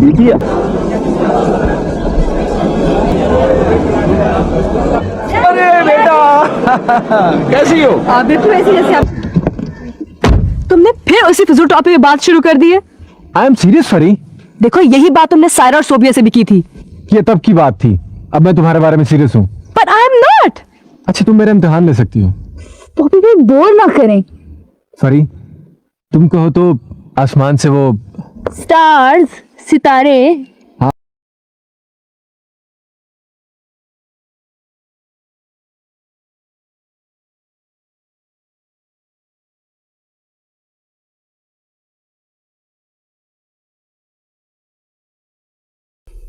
बेटी। अरे बेटा कैसी हो? आप बिल्कुल ऐसी जैसे आप। तुमने फिर उसी फिजूल टॉपिक पे बात शुरू कर दी है। आई एम सीरियस फरी। देखो यही बात तुमने सायरा और सोबिया से भी की थी। ये तब की बात थी, अब मैं तुम्हारे बारे में सीरियस हूँ। पर आई एम नॉट। अच्छा तुम मेरा इम्तिहान ले सकती हो। पॉपी भाई बोर ना करें। फरी तुम कहो तो आसमान से वो स्टार्स, सितारे।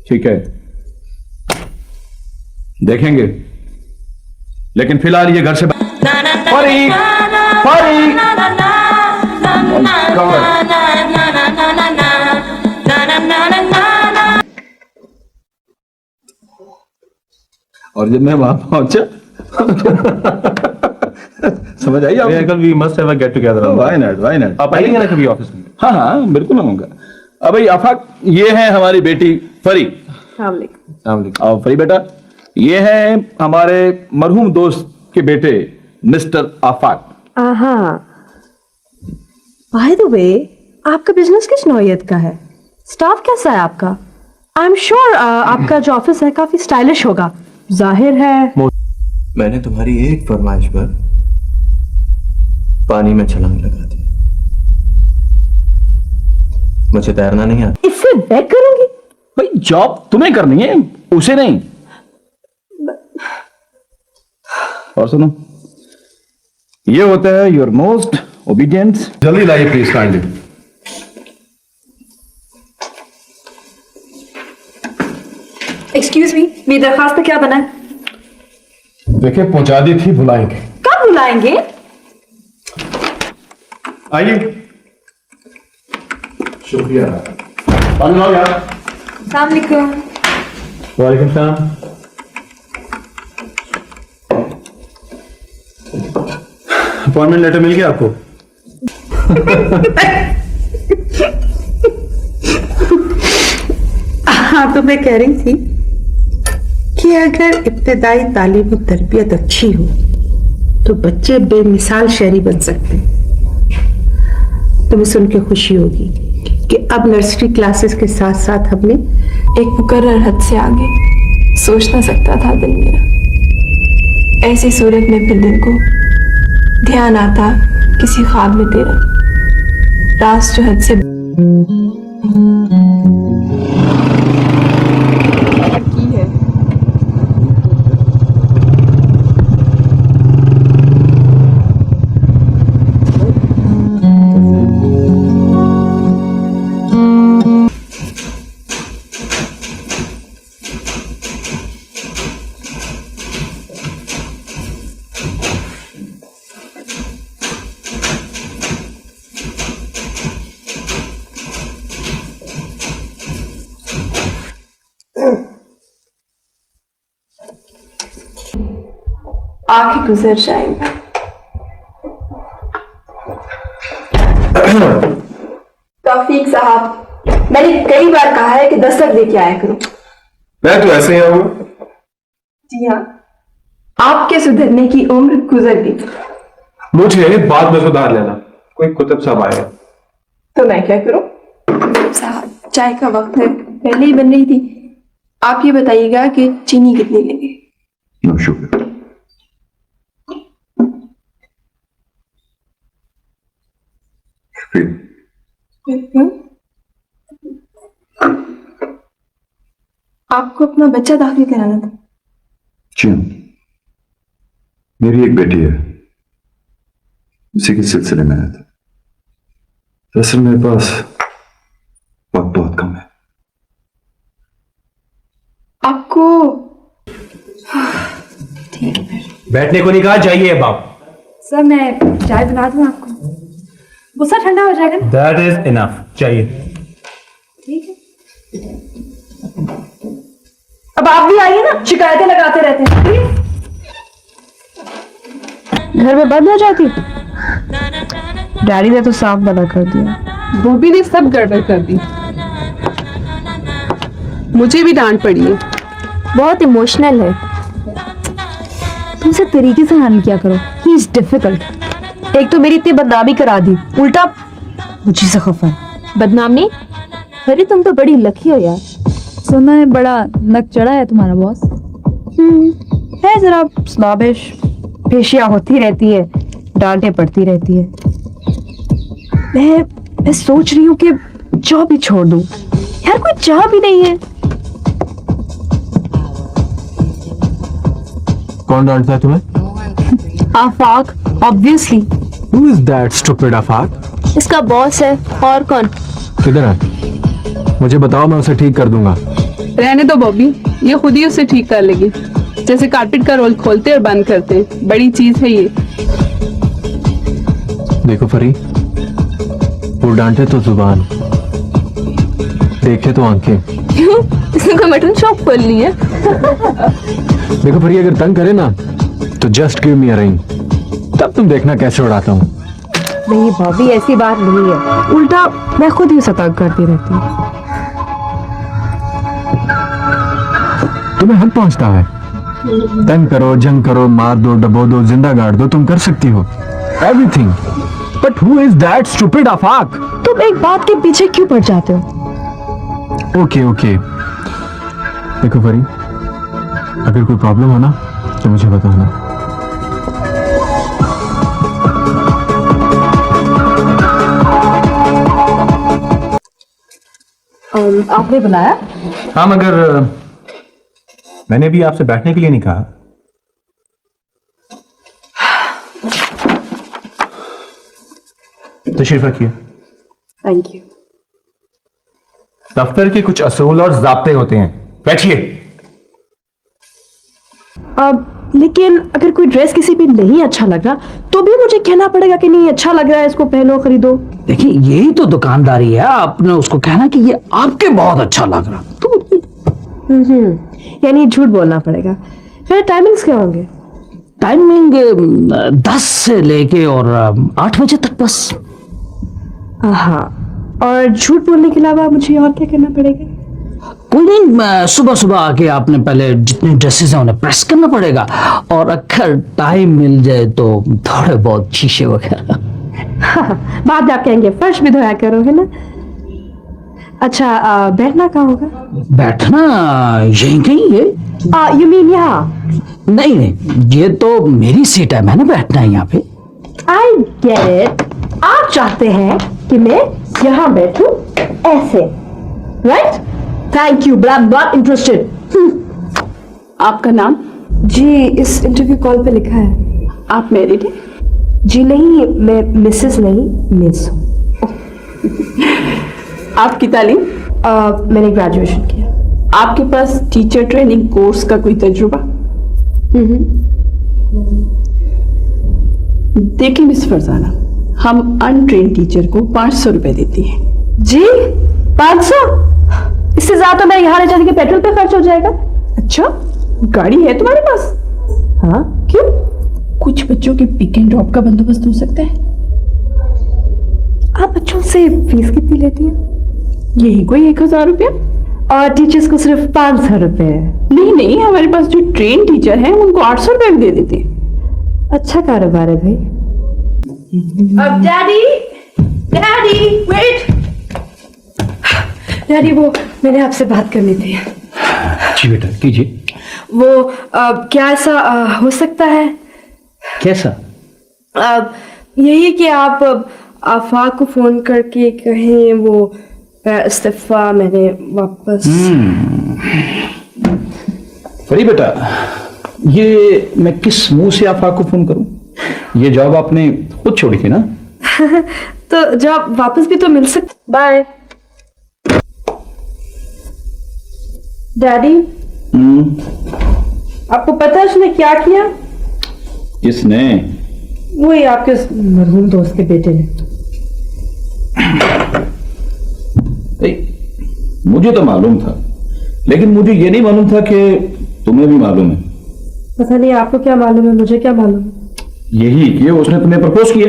ठीक है देखेंगे, लेकिन फिलहाल ये घर से फरी, फरी। और जब मैं वहां पहुंचा समझ आई आपको? Uncle we must have a get together. Why not, why not. आप आइएगा ना कभी ऑफिस में? हाँ हाँ बिल्कुल आऊंगा। अब भाई आफाक, ये है हमारी बेटी फरी। और फरी बेटा, ये है हमारे मरहूम दोस्त के बेटे mister Afaq. By the way, आपका बिजनेस किस नौयत का है? स्टाफ कैसा है आपका? आई एम श्योर आपका जो ऑफिस है काफी स्टाइलिश होगा। जाहिर है मैंने तुम्हारी एक फरमाइश पर पानी में छलांग लगा दी। मुझे तैरना नहीं आता। इससे बैक करूंगी। भाई जॉब तुम्हें करनी है, उसे नहीं। और सुनो, ये होता है योर मोस्ट ओबीडियंस। जल्दी लाइए प्लीज काइंडली। एक्सक्यूज मी, मेरी दरखास्त पे क्या बना है? देखिए पहुंचा दी थी, बुलाएंगे। कब बुलाएंगे? आइए। शुक्रिया। पानी लाओ यार। अस्सलाम वालेकुम। वालेकुम सलाम। अपॉइंटमेंट लेटर मिल गया आपको? हाँ, तो मैं कह रही थी कि अगर इब्तिदाई तालीमी तरबियत अच्छी हो तो बच्चे बेमिसाल शहरी बन सकते हैं। तुम्हें सुन के खुशी होगी कि अब नर्सरी क्लासेस के साथ साथ हमने एक मुकर्रर हद से आगे सोच ना सकता था दिल मेरा। ऐसी सूरत में फिर दिल को ध्यान आता किसी ख्वाब में तेरा, राज जो हद से की है। आंखें गुजर जाएंगी। तौफीक साहब, मैंने कई बार कहा है कि दस्तक दे के आया करो। मैं तो ऐसे ही आऊंगा। जी हाँ, आपके सुधरने की उम्र गुजर गई। मुझे बाद में सुधार लेना। कोई कुतुब साहब आएगा तो मैं क्या करूं? साहब चाय का वक्त है, पहले ही बन रही थी। आप ये बताइएगा कि चीनी कितनी लेंगे? No sugar. आपको अपना बच्चा दाखिल कराना था। जी मेरी एक बेटी है, उसी के सिलसिले में आया था। दरअसल मेरे पास वक्त बहुत कम है। आपको ठीक है फिर। बैठने को नहीं कहा, जाइए बाप। सर मैं चाय बना दूं आपको? गुस्सा ठंडा हो जाएगा ना? दैट इज इनफ, चाहिए। ठीक है। अब आप भी आइए ना, शिकायतें लगाते रहते हैं। घर में बंद हो जाती। डैडी ने तो साफ मना कर दिया। बूबी ने सब गड़बड़ कर दी। मुझे भी डांट पड़ी है। बहुत इमोशनल है। तुम इसे तरीके से हैंडल किया करो। He is difficult. एक तो मेरी इतनी बदनामी करा दी, उल्टा मुझे से खफा है। बदनामी? अरे तुम तो बड़ी लकी हो यार। सुना है बड़ा नक चढ़ा है तुम्हारा बॉस। है जरा स्नॉबिश, पेशियां होती रहती है, डांटे पड़ती रहती है। मैं सोच रही हूँ कि जॉब ही छोड़ दूं। यार कोई चाह भी नहीं है। कौन डांटता है तुम्हें? Afaq, obviously. Who is that stupid Afaq? इसका बॉस है, और कौन? किधर है? मुझे बताओ, मैं उसे ठीक कर दूंगा। रहने दो बॉबी, ये खुद ही उसे ठीक कर लेगी। जैसे कारपेट का रोल खोलते और बंद करते, बड़ी चीज है ये। देखो फरी, वो डांटे तो जुबान, देखे तो आंखें। क्यों? इसने कोई मटन शॉप खोल ली है? देखो फरी, अगर तंग करे ना तो just give me a ring, तब तुम देखना कैसे उड़ाता हूँ। नहीं भाभी, ऐसी बात नहीं है। उल्टा मैं खुद ही उसे तंग करती रहती हूँ। तुम्हें हद पहुंचता है। तंग करो, जंग करो, मार दो, डबो दो, जिंदा गाड़ दो, तुम कर सकती हो everything. But who is that stupid Afaq? तुम एक बात के पीछे क्यों पड़ जाते हो? ओके ओके, देखो फरी, अगर कोई प्रॉब्लम हो ना तो मुझे बताना। आपने बुलाया? हाँ, मगर मैंने भी आपसे बैठने के लिए नहीं कहा। तशरीफ रखिए। Thank you. दफ्तर के कुछ असूल और ज़ाब्ते होते हैं, बैठिए। लेकिन अगर कोई ड्रेस किसी पे नहीं अच्छा लग रहा तो भी मुझे कहना पड़ेगा कि नहीं अच्छा लग रहा है, इसको पहनो, खरीदो। देखिए यही तो दुकानदारी है, आपने उसको कहना कि ये आपके बहुत अच्छा लग रहा तो। यानी झूठ बोलना पड़ेगा। फिर टाइमिंग्स क्या होंगे? टाइमिंग 10 से लेके और 8 बजे तक बस। हाँ, और झूठ बोलने के अलावा मुझे और क्या करना पड़ेगा? कोई नहीं, सुबह सुबह आके आपने पहले जितने ड्रेसेस हैं उन्हें प्रेस करना पड़ेगा, और अगर टाइम मिल जाए तो थोड़े बहुत शीशे वगैरह। बाद में आप कहेंगे फर्श भी धोया करो, है ना? अच्छा, बैठना कहाँ होगा? बैठना यहीं कहीं है। यू मीन यहाँ? नहीं नहीं, ये तो मेरी सीट है, मैंने बैठना है यहाँ पे। I get it. आप चाहते हैं कि मैं यहाँ बैठूं ऐसे, right? Thank you, but I am not interested. आपका नाम? जी इस इंटरव्यू कॉल पे लिखा है। आप मैरिड हैं? जी नहीं, मैं मिसेस नहीं, मिस हूँ। आपकी तालीम? मैंने ग्रेजुएशन किया। आपके पास टीचर ट्रेनिंग कोर्स का कोई तजुर्बा? देखिए मिस फरजाना, हम अनट्रेन टीचर को 500 रुपए देती हैं। जी 500? इससे ज्यादा मैं यहाँ ले जाने के पेट्रोल पे खर्च हो जाएगा। अच्छा, गाड़ी है तुम्हारे पास? हाँ, क्यों? कुछ बच्चों के पिक एंड ड्रॉप का बंदोबस्त हो सकता है। आप बच्चों से फीस कितनी लेती हैं? यही कोई 1000 रुपया। और टीचर्स को सिर्फ 500 रुपए? नहीं नहीं, हमारे पास जो ट्रेन टीचर हैं उनको 800 रुपए भी दे देते हैं। अच्छा कारोबार है भाई। अब डैडी, डैडी वेट। डैडी, वो मैंने आपसे बात करनी थी। जी बेटा कीजिए। वो क्या ऐसा हो सकता है? कैसा? यही कि आप आफाक को फोन करके कहें वो इस्तीफा मैंने वापस। फरी बेटा, ये मैं किस मुंह से आफाक को फोन करूं? ये जॉब आपने खुद छोड़ी थी ना? तो जॉब वापस भी तो मिल सकती। Bye daddy. आपको पता है उसने क्या किया? किसने? वही आपके मरहूम दोस्त के बेटे ने। मुझे तो मालूम था, लेकिन मुझे ये नहीं मालूम था कि तुम्हें भी मालूम है। पता नहीं आपको क्या मालूम है, मुझे क्या मालूम है? यही कि उसने तुम्हें प्रपोज किया।